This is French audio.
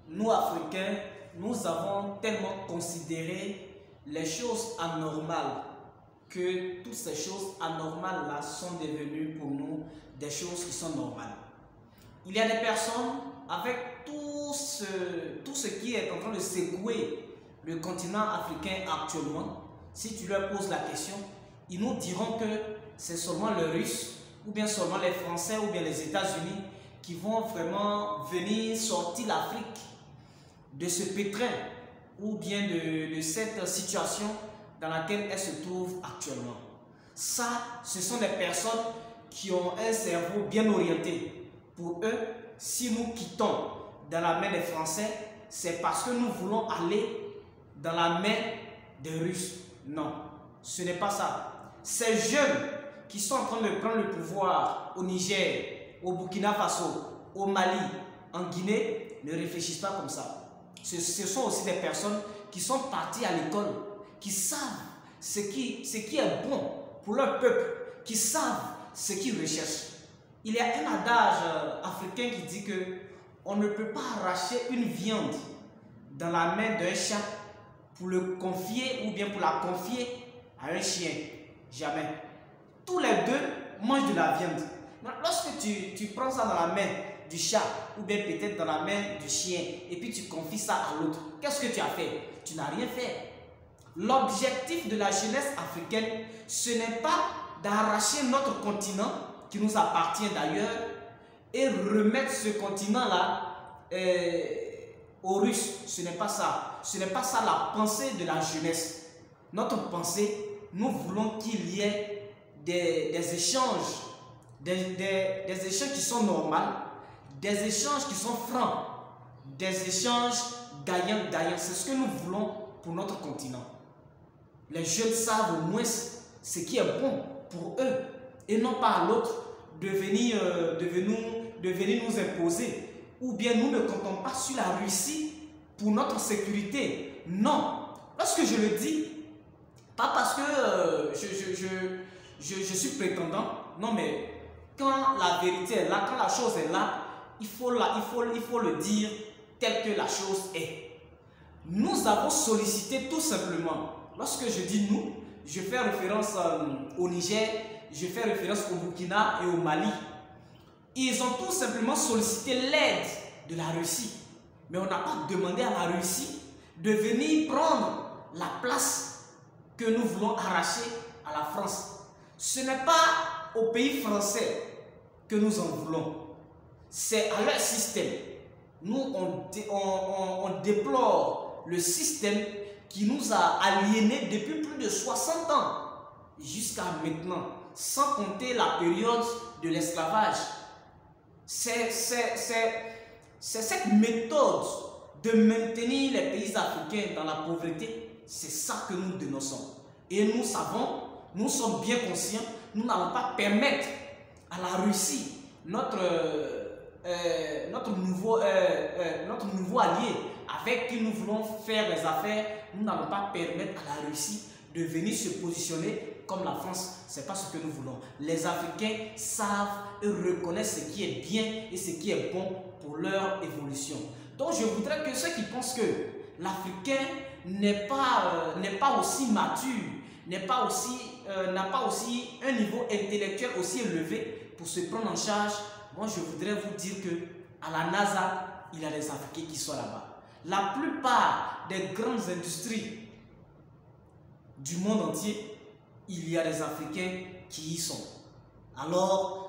nous Africains, nous avons tellement considéré les choses anormales que toutes ces choses anormales-là sont devenues pour nous des choses qui sont normales. Il y a des personnes avec tout ce qui est en train de secouer le continent africain actuellement. Si tu leur poses la question, ils nous diront que c'est seulement les Russes ou bien seulement les Français ou bien les États-Unis qui vont vraiment venir sortir l'Afrique de ce pétrin ou bien de cette situation dans laquelle elle se trouve actuellement. Ça, ce sont des personnes qui ont un cerveau bien orienté. Pour eux, si nous quittons dans la main des Français, c'est parce que nous voulons aller dans la main des Russes. Non, ce n'est pas ça. Ces jeunes qui sont en train de prendre le pouvoir au Niger, au Burkina Faso, au Mali, en Guinée, ne réfléchissent pas comme ça. Ce sont aussi des personnes qui sont parties à l'école, qui savent ce qui est bon pour leur peuple, qui savent ce qu'ils recherchent. Il y a un adage africain qui dit que on ne peut pas arracher une viande dans la main d'un chat pour le confier ou bien pour la confier à un chien. Jamais. Tous les deux mangent de la viande. Donc, lorsque tu prends ça dans la main du chat ou bien peut-être dans la main du chien et puis tu confies ça à l'autre, qu'est-ce que tu as fait? Tu n'as rien fait. L'objectif de la jeunesse africaine, ce n'est pas d'arracher notre continent qui nous appartient d'ailleurs et remettre ce continent-là aux Russes. Ce n'est pas ça. Ce n'est pas ça la pensée de la jeunesse. Notre pensée, nous voulons qu'il y ait des échanges, des échanges qui sont normaux, des échanges qui sont francs, des échanges gagnants-gagnants. C'est ce que nous voulons pour notre continent. Les jeunes savent au moins ce qui est bon pour eux et non pas à l'autre de venir nous imposer. Ou bien nous ne comptons pas sur la Russie pour notre sécurité. Non. Lorsque je le dis, pas parce que je suis prétendant, non, mais quand la vérité est là, quand la chose est là, il faut le dire tel que la chose est. Nous avons sollicité tout simplement, lorsque je dis nous, je fais référence au Niger, je fais référence au Burkina et au Mali. Ils ont tout simplement sollicité l'aide de la Russie. Mais on n'a pas demandé à la Russie de venir prendre la place que nous voulons arracher à la France. Ce n'est pas au pays français que nous en voulons. C'est à leur système. Nous, on déplore le système qui nous a aliénés depuis plus de 60 ans jusqu'à maintenant, sans compter la période de l'esclavage. C'est cette méthode de maintenir les pays africains dans la pauvreté, c'est ça que nous dénonçons. Et nous savons, nous sommes bien conscients, nous n'allons pas permettre à la Russie, notre nouveau allié avec qui nous voulons faire les affaires, nous n'allons pas permettre à la Russie de venir se positionner comme la France. Ce n'est pas ce que nous voulons. Les Africains savent et reconnaissent ce qui est bien et ce qui est bon pour leur évolution. Donc je voudrais que ceux qui pensent que l'Africain n'est pas aussi mature, n'a pas aussi un niveau intellectuel aussi élevé pour se prendre en charge, moi je voudrais vous dire que à la NASA, il y a des Africains qui sont là-bas. La plupart des grandes industries du monde entier, il y a des Africains qui y sont. Alors,